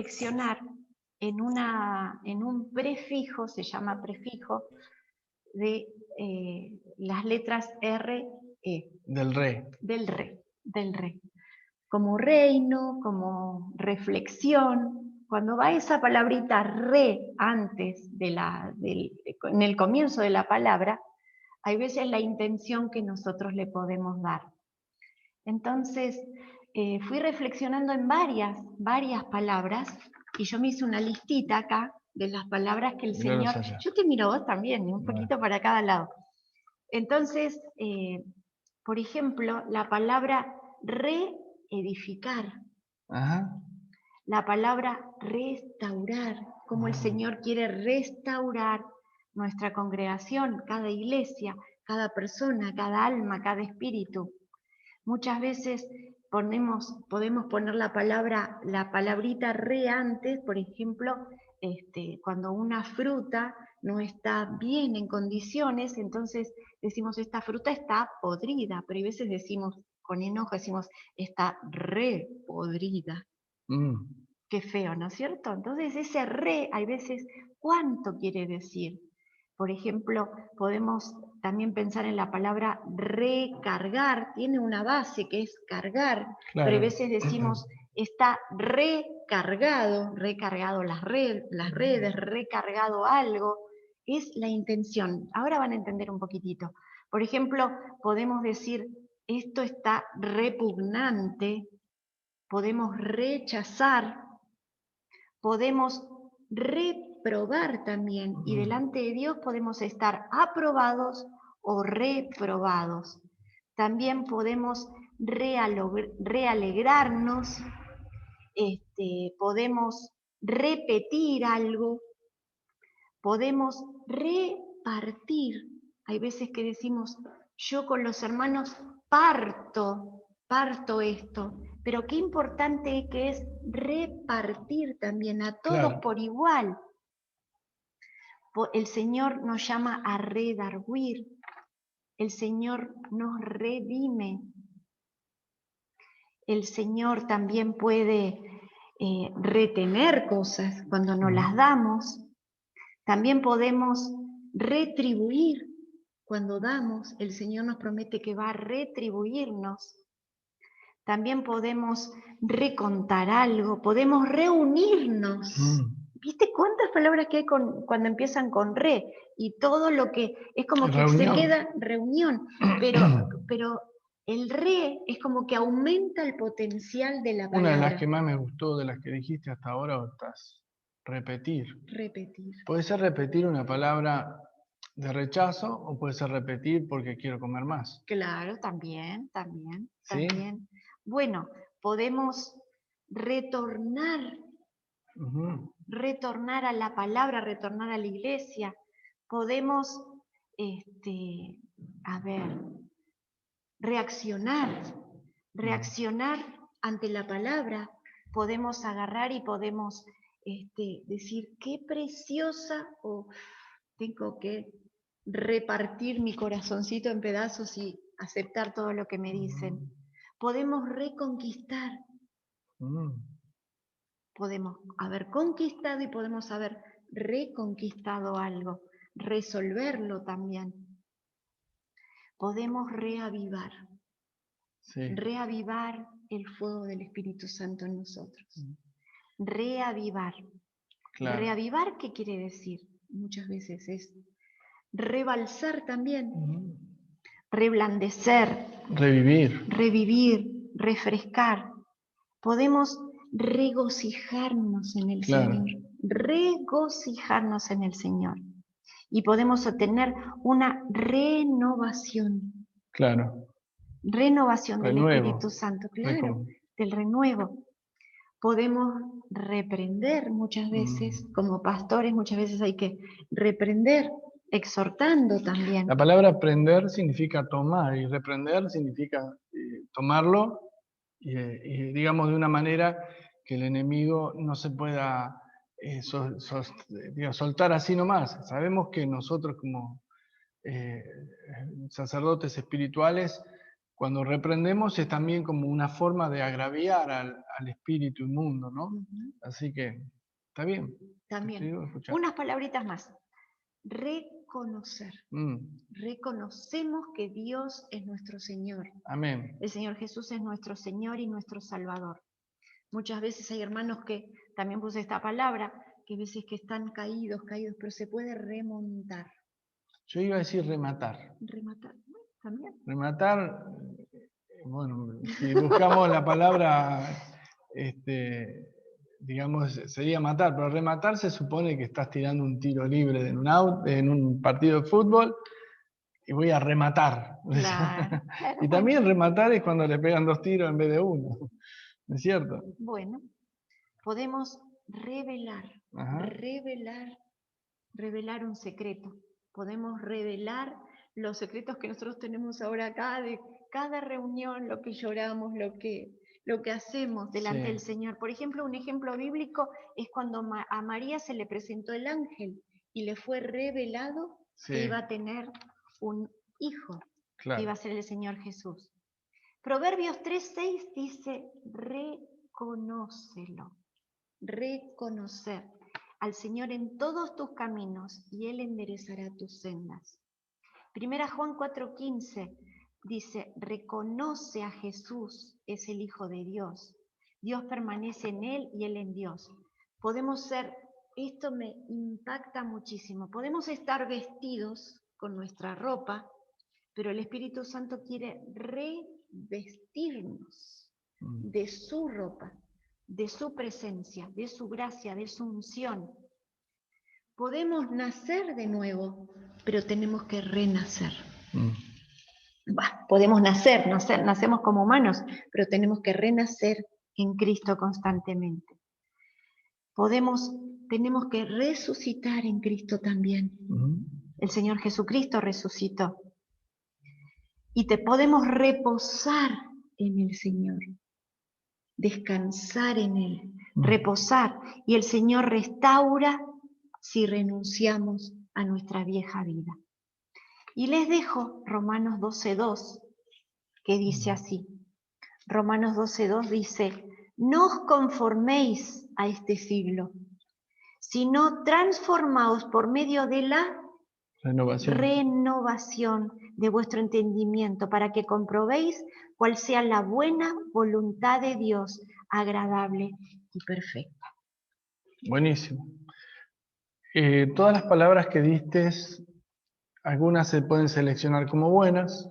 reflexionar en un prefijo, se llama prefijo, de las letras R, E. Del re. Del re. Como reino, como reflexión. Cuando va esa palabrita re antes en el comienzo de la palabra, hay veces la intención que nosotros le podemos dar. Entonces, fui reflexionando en varias palabras, y yo me hice una listita acá de las palabras que el Señor... Yo te miro a vos también, un poquito para cada lado. Entonces, por ejemplo, la palabra reedificar, la palabra restaurar, como el Señor quiere restaurar nuestra congregación, cada iglesia, cada persona, cada alma, cada espíritu. Muchas veces podemos poner la palabrita re antes, por ejemplo, cuando una fruta no está bien en condiciones, entonces decimos esta fruta está podrida, pero a veces decimos con enojo, decimos está re podrida. Qué feo, ¿no es cierto? Entonces ese re, hay veces, ¿cuánto quiere decir? Por ejemplo, podemos también pensar en la palabra recargar, tiene una base que es cargar, claro. Pero a veces decimos está recargado las redes, recargado algo, es la intención. Ahora van a entender un poquitito. Por ejemplo, podemos decir esto está repugnante, podemos rechazar, podemos reprobar también, y delante de Dios podemos estar aprobados o reprobados. También podemos realegrarnos, podemos repetir algo, podemos repartir. Hay veces que decimos, yo con los hermanos parto esto, pero qué importante que es repartir también a todos por igual. El Señor nos llama a redarguir, el Señor nos redime, el Señor también puede retener cosas cuando nos las damos, también podemos retribuir cuando damos, el Señor nos promete que va a retribuirnos. También podemos recontar algo, podemos reunirnos. ¿Viste cuántas palabras que hay cuando empiezan con re? Y todo lo que es como que se queda reunión, pero el re es como que aumenta el potencial de la palabra. Una de las que más me gustó de las que dijiste hasta ahora, repetir. Repetir. Puede ser repetir una palabra de rechazo o puede ser repetir porque quiero comer más. Claro, también. ¿Sí? Bueno, podemos retornar a la palabra, retornar a la iglesia. Podemos, reaccionar ante la palabra. Podemos agarrar y podemos decir, qué preciosa, o tengo que repartir mi corazoncito en pedazos y aceptar todo lo que me dicen. Podemos reconquistar. Podemos haber conquistado y podemos haber reconquistado algo, resolverlo también. Podemos reavivar. Sí. Reavivar el fuego del Espíritu Santo en nosotros. Reavivar. Claro. Reavivar, ¿qué quiere decir? Muchas veces es rebalsar también, reblandecer, revivir, refrescar. Podemos regocijarnos en el Señor, regocijarnos en el Señor. Y podemos obtener una renovación. Claro. Renovación del Espíritu Santo, claro, del renuevo. Podemos reprender muchas veces, como pastores muchas veces hay que reprender, exhortando también. La palabra prender significa tomar y reprender significa tomarlo y digamos de una manera que el enemigo no se pueda soltar así nomás. Sabemos que nosotros como sacerdotes espirituales, cuando reprendemos es también como una forma de agraviar al espíritu inmundo, ¿no? Así que, está bien. También. Unas palabritas más. Reconocer. Reconocemos que Dios es nuestro Señor. Amén. El Señor Jesús es nuestro Señor y nuestro Salvador. Muchas veces hay hermanos que, también puse esta palabra, que a veces que están caídos, pero se puede remontar. Yo iba a decir rematar. Rematar, también. Rematar, bueno, si buscamos la palabra, digamos, sería matar, pero rematar se supone que estás tirando un tiro libre en un partido de fútbol y voy a rematar. Claro, Y también rematar es cuando le pegan 2 tiros en vez de 1, ¿no es cierto? Bueno, podemos revelar, revelar un secreto. Podemos revelar los secretos que nosotros tenemos ahora acá, de cada reunión, lo que lloramos, lo que hacemos delante del Señor. Por ejemplo, un ejemplo bíblico es cuando a María se le presentó el ángel y le fue revelado que iba a tener un hijo, que iba a ser el Señor Jesús. Proverbios 3:6 dice, reconócelo, reconocer al Señor en todos tus caminos y Él enderezará tus sendas. Primera Juan 4:15 dice, reconoce a Jesús, es el Hijo de Dios. Dios permanece en Él y Él en Dios. Podemos ser, esto me impacta muchísimo, podemos estar vestidos con nuestra ropa, pero el Espíritu Santo quiere revestirnos de su ropa, de su presencia, de su gracia, de su unción. Podemos nacer de nuevo, pero tenemos que renacer. Podemos nacemos como humanos, pero tenemos que renacer en Cristo constantemente. Tenemos que resucitar en Cristo también. El Señor Jesucristo resucitó. Y podemos reposar en el Señor, descansar en Él, reposar. Y el Señor restaura si renunciamos a nuestra vieja vida. Y les dejo Romanos 12:2, que dice así. Romanos 12:2 dice, no os conforméis a este siglo, sino transformaos por medio de la renovación de vuestro entendimiento, para que comprobéis cuál sea la buena voluntad de Dios, agradable y perfecta. Buenísimo. Todas las palabras que diste, algunas se pueden seleccionar como buenas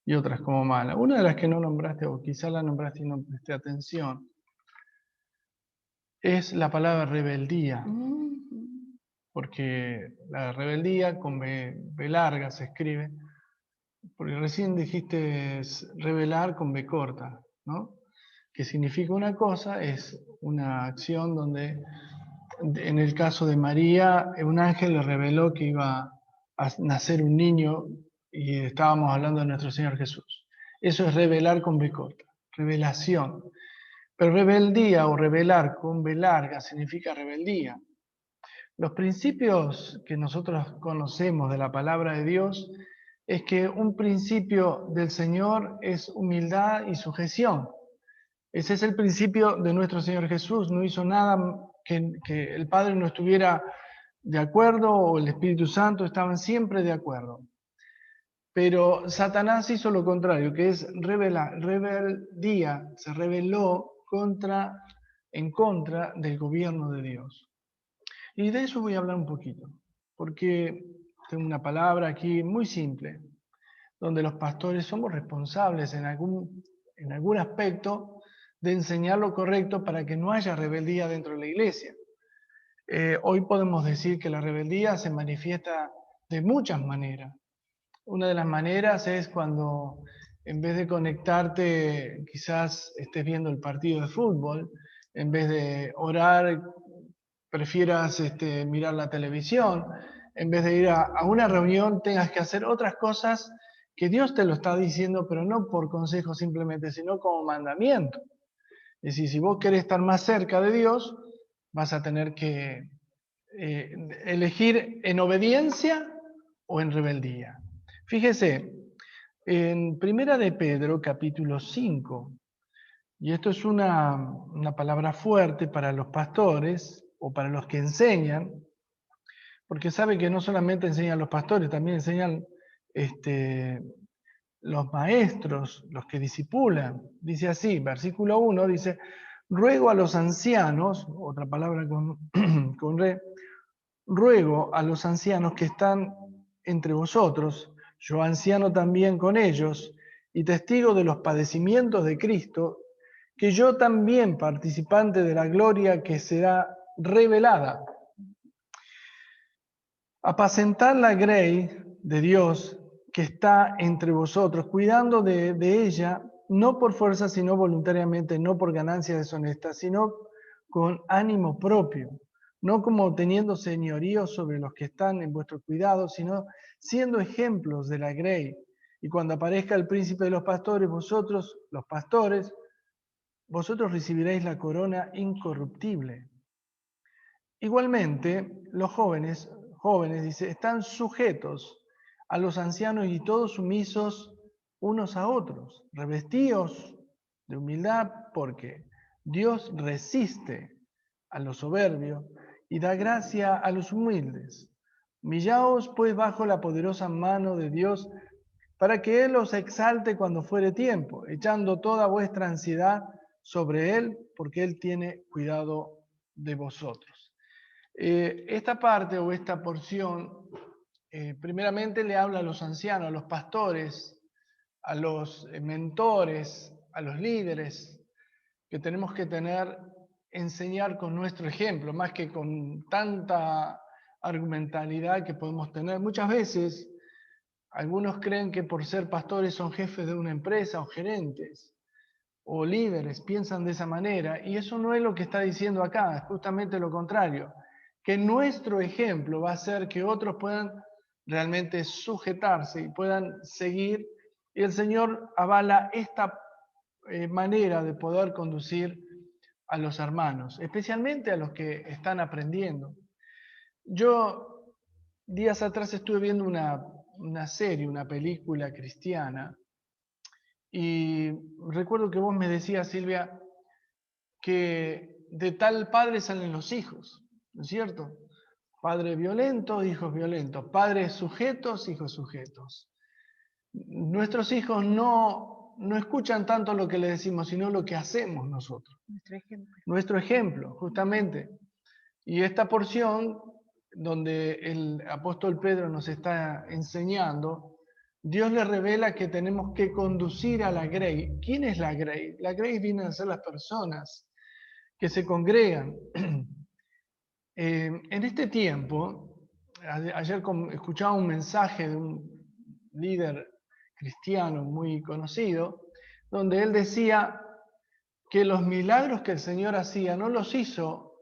y otras como malas. Una de las que no nombraste, o quizá la nombraste y no presté atención, es la palabra rebeldía. Porque la rebeldía con B larga se escribe, porque recién dijiste revelar con B corta, ¿no? Que significa una cosa, es una acción donde, en el caso de María, un ángel le reveló que iba a nacer un niño y estábamos hablando de nuestro Señor Jesús. Eso es revelar con B corta, revelación. Pero rebeldía o revelar con B larga significa rebeldía. Los principios que nosotros conocemos de la palabra de Dios es que un principio del Señor es humildad y sujeción. Ese es el principio de nuestro Señor Jesús. No hizo nada que el Padre no estuviera de acuerdo o el Espíritu Santo, estaban siempre de acuerdo. Pero Satanás hizo lo contrario, que es rebeldía, se rebeló en contra del gobierno de Dios. Y de eso voy a hablar un poquito, porque tengo una palabra aquí muy simple, donde los pastores somos responsables en algún aspecto de enseñar lo correcto para que no haya rebeldía dentro de la iglesia. Hoy podemos decir que la rebeldía se manifiesta de muchas maneras. Una de las maneras es cuando en vez de conectarte, quizás estés viendo el partido de fútbol, en vez de orar, prefieras mirar la televisión, en vez de ir a una reunión tengas que hacer otras cosas que Dios te lo está diciendo, pero no por consejo simplemente, sino como mandamiento. Es decir, si vos querés estar más cerca de Dios, vas a tener que elegir en obediencia o en rebeldía. Fíjese, En Primera de Pedro, capítulo 5, y esto es una palabra fuerte para los pastores o para los que enseñan, porque sabe que no solamente enseñan los pastores, también enseñan los maestros, los que discipulan. Dice así, versículo 1, dice, ruego a los ancianos, otra palabra con re, ruego a los ancianos que están entre vosotros, yo anciano también con ellos, y testigo de los padecimientos de Cristo, que yo también participante de la gloria que será revelada. Apacentar la grey de Dios que está entre vosotros, cuidando de ella, no por fuerza, sino voluntariamente, no por ganancia deshonesta, sino con ánimo propio, no como teniendo señorío sobre los que están en vuestro cuidado, sino siendo ejemplos de la grey. Y cuando aparezca el príncipe de los pastores, vosotros, los pastores, vosotros recibiréis la corona incorruptible. Igualmente, los jóvenes, dice, están sujetos a los ancianos y todos sumisos unos a otros, revestidos de humildad, porque Dios resiste a los soberbios y da gracia a los humildes. Humillaos pues bajo la poderosa mano de Dios, para que Él os exalte cuando fuere tiempo, echando toda vuestra ansiedad sobre Él, porque Él tiene cuidado de vosotros. Esta parte o esta porción, primeramente le habla a los ancianos, a los pastores, a los mentores, a los líderes, que tenemos que enseñar con nuestro ejemplo, más que con tanta argumentalidad que podemos tener. Muchas veces, algunos creen que por ser pastores son jefes de una empresa o gerentes o líderes, piensan de esa manera, y eso no es lo que está diciendo acá, es justamente lo contrario, que nuestro ejemplo va a hacer que otros puedan realmente sujetarse y puedan seguir, y el Señor avala esta manera de poder conducir a los hermanos, especialmente a los que están aprendiendo. Yo días atrás estuve viendo una serie, una película cristiana, y recuerdo que vos me decías, Silvia, que de tal padre salen los hijos, ¿no es cierto? Padre violento, hijos violentos, padres sujetos, hijos sujetos. Nuestros hijos no escuchan tanto lo que le decimos, sino lo que hacemos nosotros. Nuestro ejemplo, justamente. Y esta porción, donde el apóstol Pedro nos está enseñando, Dios le revela que tenemos que conducir a la grey. ¿Quién es la grey? La grey vienen a ser las personas que se congregan. En este tiempo, ayer escuchaba un mensaje de un líder cristiano muy conocido, donde él decía que los milagros que el Señor hacía no los hizo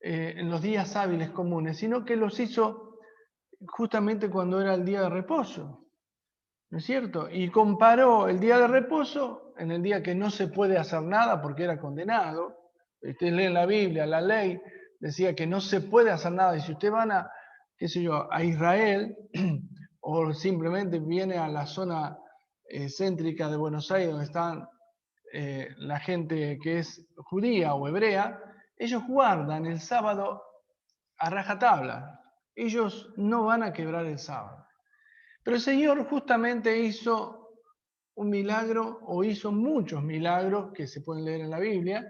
en los días hábiles comunes, sino que los hizo justamente cuando era el día de reposo, ¿no es cierto? Y comparó el día de reposo en el día que no se puede hacer nada porque era condenado. Ustedes leen la Biblia, la ley decía que no se puede hacer nada, y si usted van a, qué sé yo, a Israel, o simplemente viene a la zona céntrica de Buenos Aires, donde están la gente que es judía o hebrea, ellos guardan el sábado a rajatabla. Ellos no van a quebrar el sábado. Pero el Señor justamente hizo un milagro, o hizo muchos milagros que se pueden leer en la Biblia,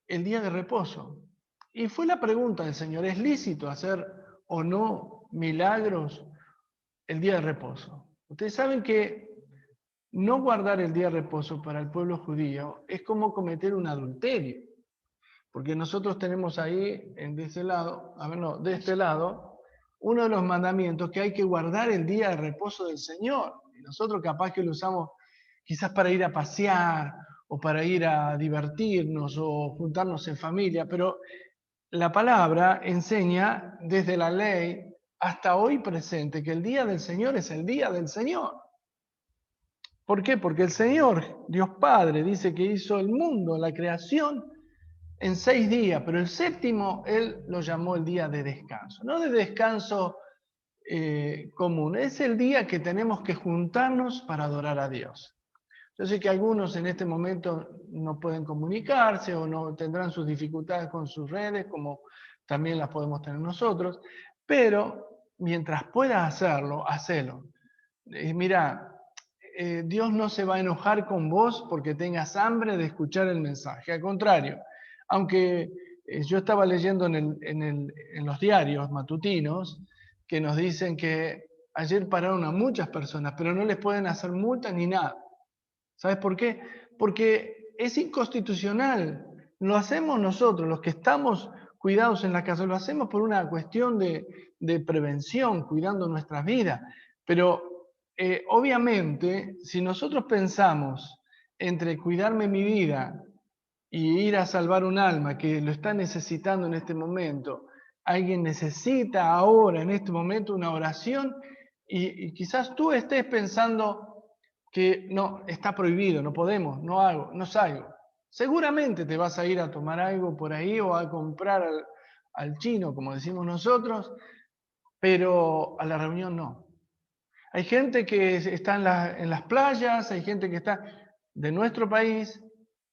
el día de reposo. Y fue la pregunta del Señor, ¿es lícito hacer o no milagros el día de reposo? Ustedes saben que no guardar el día de reposo para el pueblo judío es como cometer un adulterio, porque nosotros tenemos ahí, de este lado, uno de los mandamientos, que hay que guardar el día de reposo del Señor. Y nosotros capaz que lo usamos quizás para ir a pasear, o para ir a divertirnos, o juntarnos en familia, pero la palabra enseña desde la ley hasta hoy presente que el día del Señor es el día del Señor. ¿Por qué? Porque el Señor, Dios Padre, dice que hizo el mundo, la creación, en 6 días, pero el séptimo Él lo llamó el día de descanso. No de descanso común. Es el día que tenemos que juntarnos para adorar a Dios. Yo sé que algunos en este momento no pueden comunicarse o no tendrán sus dificultades con sus redes, como también las podemos tener nosotros, pero mientras puedas hacerlo, hacelo. Mira, Dios no se va a enojar con vos porque tengas hambre de escuchar el mensaje. Al contrario, aunque yo estaba leyendo en los diarios matutinos que nos dicen que ayer pararon a muchas personas, pero no les pueden hacer multa ni nada. ¿Sabes por qué? Porque es inconstitucional. Lo hacemos nosotros, los que estamos cuidados en la casa, lo hacemos por una cuestión de prevención, cuidando nuestras vidas. Pero obviamente, si nosotros pensamos entre cuidarme mi vida y ir a salvar un alma que lo está necesitando en este momento, alguien necesita ahora, en este momento, una oración, y quizás tú estés pensando que no, está prohibido, no podemos, no hago, no salgo. Seguramente te vas a ir a tomar algo por ahí o a comprar al chino, como decimos nosotros, pero a la reunión no. Hay gente que está en las playas, hay gente que está de nuestro país,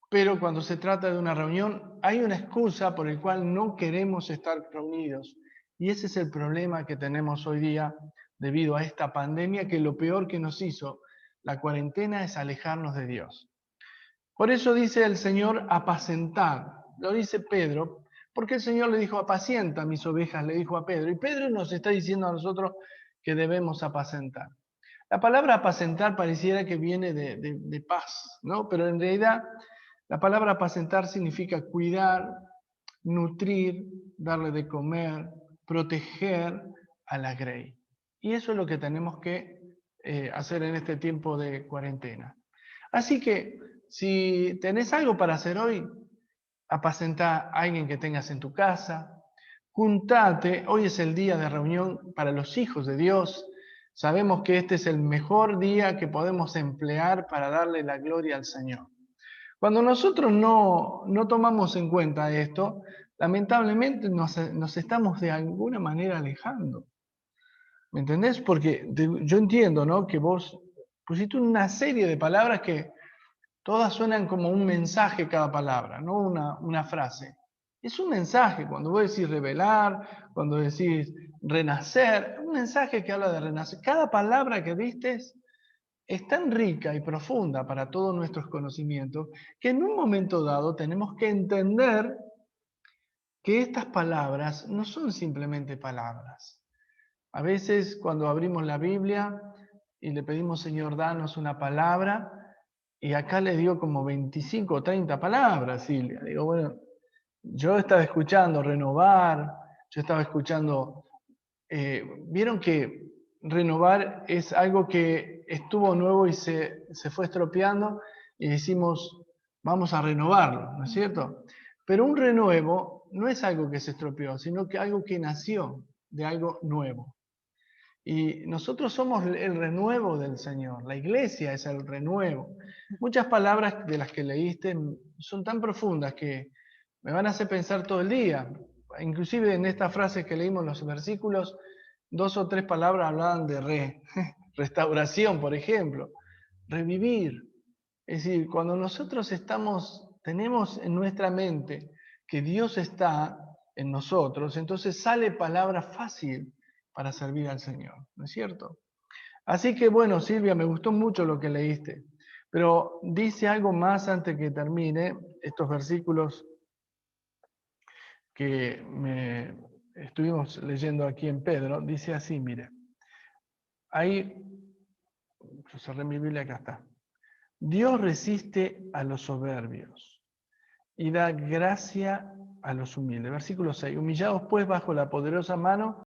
pero cuando se trata de una reunión hay una excusa por la cual no queremos estar reunidos. Y ese es el problema que tenemos hoy día debido a esta pandemia, que lo peor que nos hizo la cuarentena es alejarnos de Dios. Por eso dice el Señor apacentar, lo dice Pedro, porque el Señor le dijo apacienta mis ovejas, le dijo a Pedro, y Pedro nos está diciendo a nosotros que debemos apacentar. La palabra apacentar pareciera que viene de paz, ¿no? Pero en realidad la palabra apacentar significa cuidar, nutrir, darle de comer, proteger a la grey. Y eso es lo que tenemos que hacer en este tiempo de cuarentena. Así que si tenés algo para hacer hoy, apacentá a alguien que tengas en tu casa, juntate, hoy es el día de reunión para los hijos de Dios. Sabemos que este es el mejor día que podemos emplear para darle la gloria al Señor. Cuando nosotros no tomamos en cuenta esto, lamentablemente nos estamos de alguna manera alejando. ¿Me entendés? Porque yo entiendo, ¿no?, que vos pusiste una serie de palabras que todas suenan como un mensaje cada palabra, no una frase. Es un mensaje, cuando vos decís revelar, cuando decís renacer, un mensaje que habla de renacer. Cada palabra que diste es tan rica y profunda para todos nuestros conocimientos que en un momento dado tenemos que entender que estas palabras no son simplemente palabras. A veces cuando abrimos la Biblia y le pedimos, Señor, danos una palabra, y acá le dio como 25 o 30 palabras, Silvia. Digo, bueno, yo estaba escuchando renovar, yo estaba escuchando, vieron que renovar es algo que estuvo nuevo y se fue estropeando y decimos, vamos a renovarlo, ¿no es cierto? Pero un renuevo no es algo que se estropeó, sino que algo que nació de algo nuevo. Y nosotros somos el renuevo del Señor, la iglesia es el renuevo. Muchas palabras de las que leíste son tan profundas que me van a hacer pensar todo el día. Inclusive en esta frase que leímos los versículos, 2 o 3 palabras hablaban de restauración, por ejemplo, revivir. Es decir, cuando nosotros tenemos en nuestra mente que Dios está en nosotros, entonces sale palabra fácil para servir al Señor, ¿no es cierto? Así que bueno, Silvia, me gustó mucho lo que leíste, pero dice algo más antes que termine estos versículos que estuvimos leyendo aquí en Pedro. Dice así, mire, ahí, yo cerré mi Biblia, acá está. Dios resiste a los soberbios y da gracia a los humildes. Versículo 6. Humillados pues bajo la poderosa mano